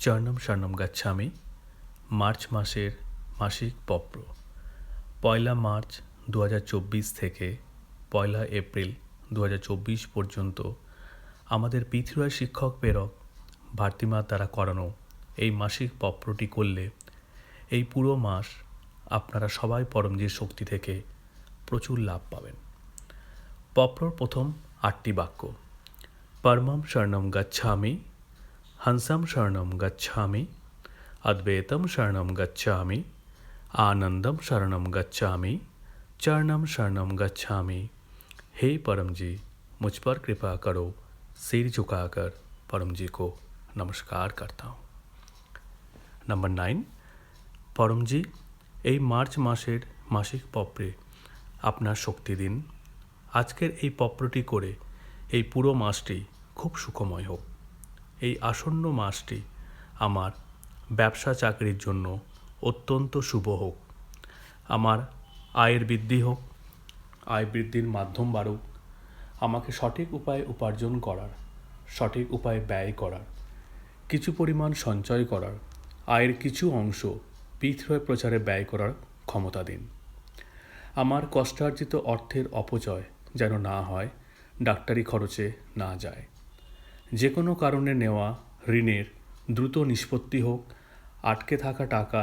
চরণম শরণম গচ্ছামি March মাসের মাসিক পপ্র ১লা মার্চ ২০২৪ থেকে ১লা এপ্রিল ২০২৪ পর্যন্ত আমাদের পৃথিবীর শিক্ষক প্রেরক ভারতীমার দ্বারা করানো এই মাসিক পপ্রটি করলে এই পুরো মাস আপনারা সবাই পরমজির শক্তি থেকে প্রচুর লাভ পাবেন। পপ্রর প্রথম ৮টি বাক্য: পরমম শরণম গচ্ছামি, হংসম শরণম গচ্ছামি, অদ্বৈতম শরণম গচ্ছামি, आनंदम शरणम गच्छामि, चरणम शरणम गच्छामि। हे परम जी, मुझ पर कृपा करो। सिर झुकाकर परम जी को नमस्कार करता हूँ। नंबर 9, परम जी এই মার্চ মাসের মাসিক পপ্রে আপনার শক্তি দিন। আজকের এই পপ্রটি করে এই পুরো মাসটি খুব সুখময় হোক। এই আসন্ন মাসটি আমার ব্যবসা চাকরির জন্য অত্যন্ত শুভ হোক। আমার আয়ের বৃদ্ধি হোক, আয় বৃদ্ধির মাধ্যম বাড়ুক, আমাকে সঠিক উপায়ে উপার্জন করার, সঠিক উপায়ে ব্যয় করার, কিছু পরিমাণ সঞ্চয় করার, আয়ের কিছু অংশ পৃথিবীর প্রচারে ব্যয় করার ক্ষমতা দিন। আমার কষ্টার্জিত অর্থের অপচয় যেন না হয়, ডাক্তারি খরচে না যায়। যে কোনো কারণে নেওয়া ঋণের দ্রুত নিষ্পত্তি হোক, আটকে থাকা টাকা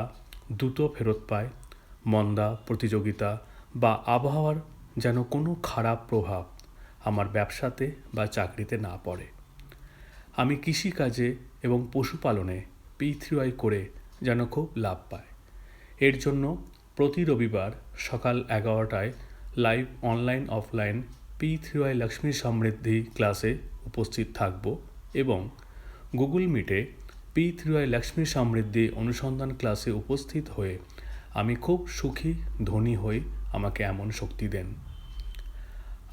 দ্রুত ফেরত পায়, মন্দা, প্রতিযোগিতা বা আবহাওয়ার যেন কোনো খারাপ প্রভাব আমার ব্যবসাতে বা চাকরিতে না পড়ে। আমি কৃষিকাজে এবং পশুপালনে P3Y করে যেন খুব লাভ পায়। এর জন্য প্রতি রবিবার সকাল 11টায় live online offline P3Y Lakshmi Samriddhi ক্লাসে উপস্থিত থাকব এবং গুগল মিটে P3Y লক্ষ্মী সমৃদ্ধি অনুসন্ধান ক্লাসে উপস্থিত হয়ে আমি খুব সুখী ধনী হই, আমাকে এমন শক্তি দেন।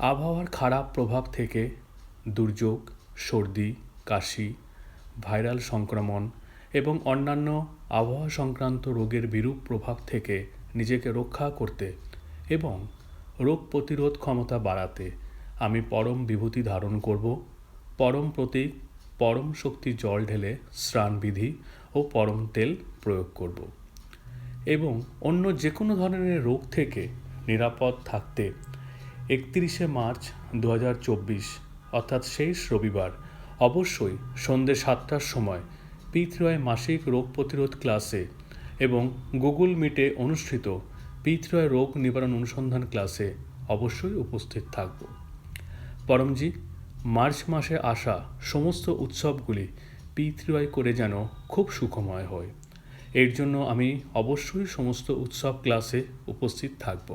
আবহাওয়ার খারাপ প্রভাব থেকে দুর্যোগ, সর্দি, কাশি, ভাইরাল সংক্রমণ এবং অন্যান্য আবহাওয়া সংক্রান্ত রোগের বিরূপ প্রভাব থেকে নিজেকে রক্ষা করতে এবং রোগ প্রতিরোধ ক্ষমতা বাড়াতে আমি পরম বিভূতি ধারণ করব, পরম প্রতীক, পরম শক্তি জল ঢেলে স্নানবিধি ও পরম তেল প্রয়োগ করব এবং অন্য যে কোনো ধরনের রোগ থেকে নিরাপদ থাকতে 31শে মার্চ 2024 অর্থাৎ শেষ রবিবার অবশ্যই সন্ধ্যে 7টার সময় P3Y মাসিক রোগ প্রতিরোধ ক্লাসে এবং গুগল মিটে অনুষ্ঠিত P3Y রোগ নিবারণ অনুসন্ধান ক্লাসে অবশ্যই উপস্থিত থাকব। পরমজি, মার্চ মাসে আসা সমস্ত উৎসবগুলি P3Y করে যেন খুব সুখময় হয়। এর জন্য আমি অবশ্যই সমস্ত উৎসব ক্লাসে উপস্থিত থাকব।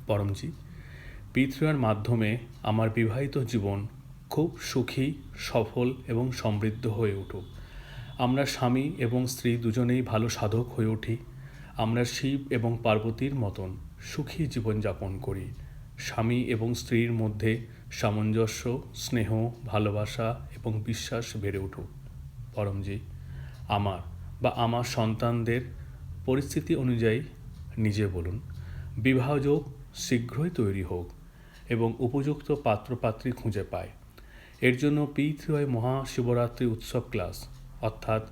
পরমজি, P3Yর মাধ্যমে আমার বিবাহিত জীবন খুব সুখী, সফল এবং সমৃদ্ধ হয়ে উঠুক। আমরা স্বামী এবং স্ত্রী দুজনেই ভালো সাধক হয়ে উঠি। আমরা শিব এবং পার্বতীর মতন সুখী জীবনযাপন করি। স্বামী এবং স্ত্রীর মধ্যে সামঞ্জস্য, স্নেহ, ভালোবাসা এবং বিশ্বাস বেড়ে উঠুক। পরমজি, আমার বা আমার সন্তানদের পরিস্থিতি অনুযায়ী নিজে বলুন, বিবাহযোগ শীঘ্রই তৈরি হোক এবং উপযুক্ত পাত্রপাত্রী খুঁজে পায়। এর জন্য P3Y মহাশিবরাত্রি উৎসব ক্লাস অর্থাৎ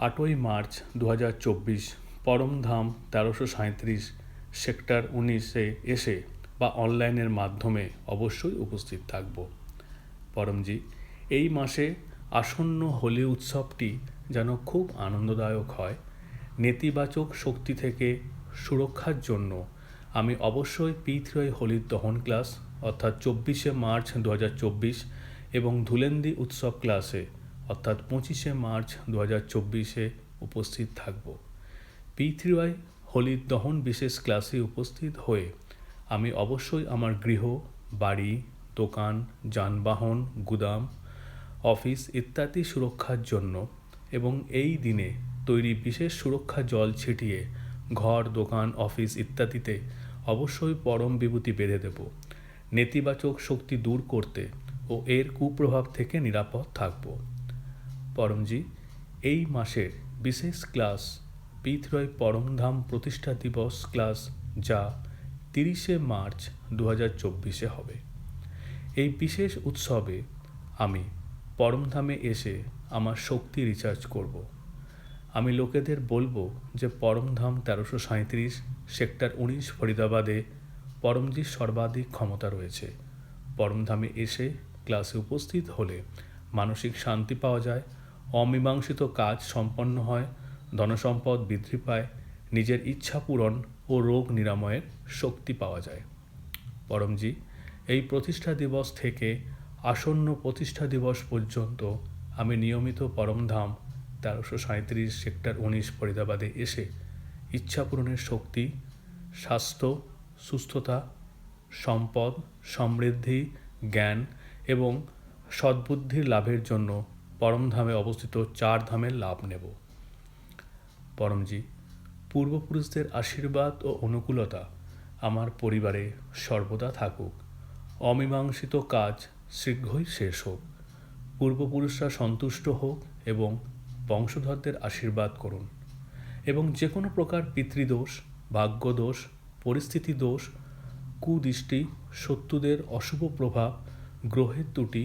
8ই মার্চ 2024 পরমধাম 1337 সেক্টর 19-এ এসে বা অনলাইনের মাধ্যমে অবশ্যই উপস্থিত থাকব। পরমজি, এই মাসে আসন্ন হোলি উৎসবটি যেন খুব আনন্দদায়ক হয়। নেতিবাচক শক্তি থেকে সুরক্ষার জন্য আমি অবশ্যই P3Y হোলির দহন ক্লাস অর্থাৎ 24শে মার্চ 2024 এবং ধুলেন্দি উৎসব ক্লাসে অর্থাৎ 25শে মার্চ 2024-এ উপস্থিত থাকব। P3Y হোলির দহন বিশেষ ক্লাসে উপস্থিত হয়ে আমি অবশ্যই আমার গৃহ, বাড়ি, দোকান, যানবাহন, গুদাম, অফিস ইত্যাদি সুরক্ষার জন্য এবং এই দিনে তৈরি বিশেষ সুরক্ষা জল ছিটিয়ে ঘর, দোকান, অফিস ইত্যাদিতে অবশ্যই পরম বিভূতি বেঁধে দেব, নেতিবাচক শক্তি দূর করতে ও এর কুপ্রভাব থেকে নিরাপদ থাকব। পরমজি, এই মাসের বিশেষ ক্লাস P3Y পরমধাম প্রতিষ্ঠা দিবস ক্লাস যা 30শে মার্চ 2024-এ হবে। এই বিশেষ উৎসবে আমি পরমধামে এসে আমার শক্তি রিচার্জ করব। আমি লোকেদের বলবো যে পরমধাম 1337 সেক্টর 19 ফরিদাবাদে পরমজির সর্বাধিক ক্ষমতা রয়েছে। পরমধামে এসে ক্লাসে উপস্থিত হলে মানসিক শান্তি পাওয়া যায়, অমীমাংসিত কাজ সম্পন্ন হয়, ধনসম্পদ বৃদ্ধি পায়, নিজের ইচ্ছা পূরণ ও রোগ নিরাময়ের শক্তি পাওয়া যায়। পরমজি এই প্রতিষ্ঠা দিবস থেকে আসন্ন প্রতিষ্ঠা দিবস পর্যন্ত আমি নিয়মিত পরমধাম 1337 সেক্টর 19 ফরিদাবাদে এসে ইচ্ছা পূরণের শক্তি, স্বাস্থ্য, সুস্থতা, সম্পদ, সমৃদ্ধি, জ্ঞান এবং সদ্বুদ্ধির লাভের জন্য পরমধামে অবস্থিত 4 ধামের লাভ নেব। পরমজি পূর্বপুরুষদের আশীর্বাদ ও অনুকূলতা আমার পরিবারে সর্বদা থাকুক। অমীমাংসিত কাজ শীঘ্রই শেষ হোক। পূর্বপুরুষরা সন্তুষ্ট হোক এবং বংশধরদের আশীর্বাদ করুন এবং যে কোনো প্রকার পিতৃদোষ, ভাগ্যদোষ, পরিস্থিতি দোষ, কুদৃষ্টি, শত্রুদের অশুভ প্রভাব, গ্রহের ত্রুটি,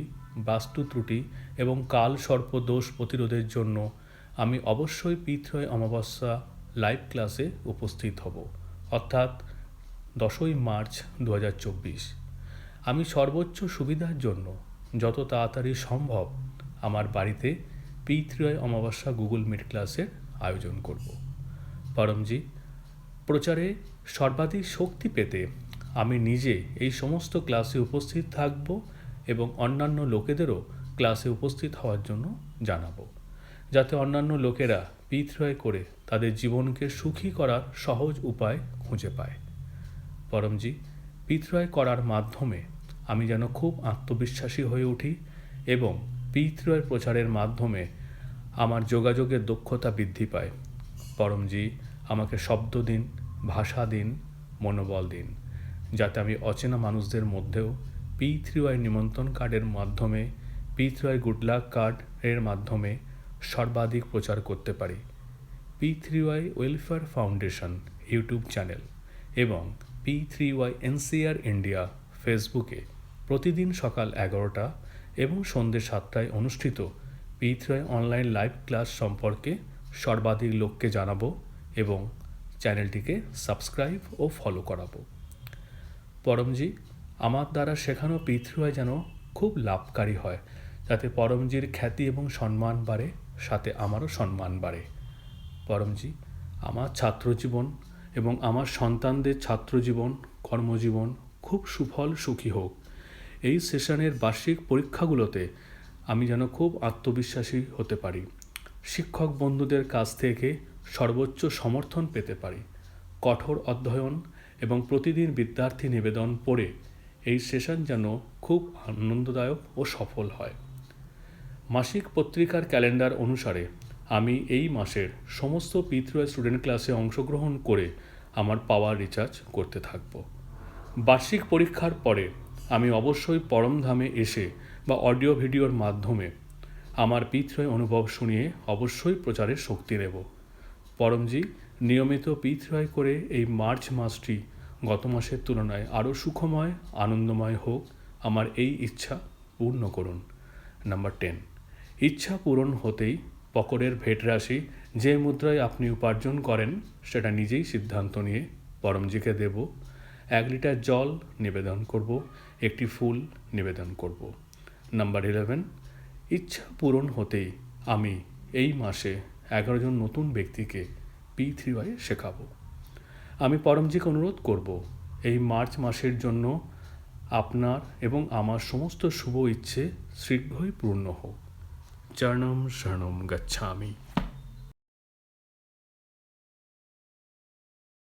বাস্তু ত্রুটি এবং কাল সর্প দোষ প্রতিরোধের জন্য আমি অবশ্যই পিতৃ অমাবস্যা লাইভ ক্লাসে উপস্থিত হব, অর্থাৎ 10ই মার্চ 2024। আমি সর্বোচ্চ সুবিধার জন্য যত তাড়াতাড়ি সম্ভব আমার বাড়িতে পিতৃ অমাবস্যা গুগল মিট ক্লাসের আয়োজন করব। পরমজি প্রচারে সর্বাধিক শক্তি পেতে আমি নিজে এই সমস্ত ক্লাসে উপস্থিত থাকব এবং অন্যান্য লোকেদেরও ক্লাসে উপস্থিত হওয়ার জন্য জানাবো, যাতে অন্যান্য লোকেরা পিতৃ করে তাদের জীবনকে সুখী করার সহজ উপায় খুঁজে পায়। পরমজি পিতৃ করার মাধ্যমে আমি যেন খুব আত্মবিশ্বাসী হয়ে উঠি এবং পিতৃ প্রচারের মাধ্যমে আমার যোগাযোগের দক্ষতা বৃদ্ধি পায়। পরমজি আমাকে শব্দ দিন, ভাষা দিন, মনোবল দিন, যাতে আমি অচেনা মানুষদের মধ্যেও পিতৃ নিমন্ত্রণ কার্ডের মাধ্যমে, পিতৃ গুড লাক কার্ডের মাধ্যমে সর্বাধিক প্রচার করতে পারি। পিতৃ ওয়েলফেয়ার ফাউন্ডেশন ইউটিউব চ্যানেল এবং P3Y NCR ইন্ডিয়া ফেসবুকে প্রতিদিন সকাল 11টা এবং সন্ধ্যে 7টায় অনুষ্ঠিত পিতৃ অনলাইন লাইভ ক্লাস সম্পর্কে সর্বাধিক লোককে জানাবো এবং চ্যানেলটিকে সাবস্ক্রাইব ও ফলো করাবো। পরমজি আমার দ্বারা শেখানো পিতৃ যেন খুব লাভকারী হয়, যাতে পরমজির খ্যাতি এবং সম্মান বাড়ে, সাথে আমারও সম্মান বাড়ে। পরমজি আমার ছাত্রজীবন এবং আমার সন্তানদের ছাত্রজীবন, কর্মজীবন খুব সুফল সুখী হোক। এই সেশনের বার্ষিক পরীক্ষাগুলোতে আমি যেন খুব আত্মবিশ্বাসী হতে পারি, শিক্ষক বন্ধুদের কাছ থেকে সর্বোচ্চ সমর্থন পেতে পারি, কঠোর অধ্যয়ন এবং প্রতিদিন বিদ্যার্থী নিবেদন পড়ে এই সেশন যেন খুব আনন্দদায়ক ও সফল হয়। মাসিক পত্রিকার ক্যালেন্ডার অনুসারে আমি এই মাসের সমস্ত পিতৃ স্টুডেন্ট ক্লাসে অংশগ্রহণ করে আমার পাওয়ার রিচার্জ করতে থাকব। বার্ষিক পরীক্ষার পরে আমি অবশ্যই পরমধামে এসে বা অডিও ভিডিওর মাধ্যমে আমার পিতৃ অনুভব শুনিয়ে অবশ্যই প্রচারের শক্তি নেব। পরমজি নিয়মিত পিতৃ করে এই মার্চ মাসটি গত মাসের তুলনায় আরও সুখময়, আনন্দময় হোক, আমার এই ইচ্ছা পূর্ণ করুন। নাম্বার 10, ইচ্ছা পূরণ হতেই পকেটের ভেট রাশি যে মুদ্রায় আপনি উপার্জন করেন সেটা নিজেই সিদ্ধান্ত নিয়ে পরমজিকে দেব। 1 লিটার জল নিবেদন করব, একটি ফুল নিবেদন করব। নাম্বার 11, ইচ্ছা পূরণ হতেই আমি এই মাসে 11 জন নতুন ব্যক্তিকে P3 শেখাবো। আমি পরমজিকে অনুরোধ করব এই মার্চ মাসের জন্য আপনার এবং আমার সমস্ত শুভ ইচ্ছে শীঘ্রই পূর্ণ হোক। চরণম শরণম গচ্ছামি।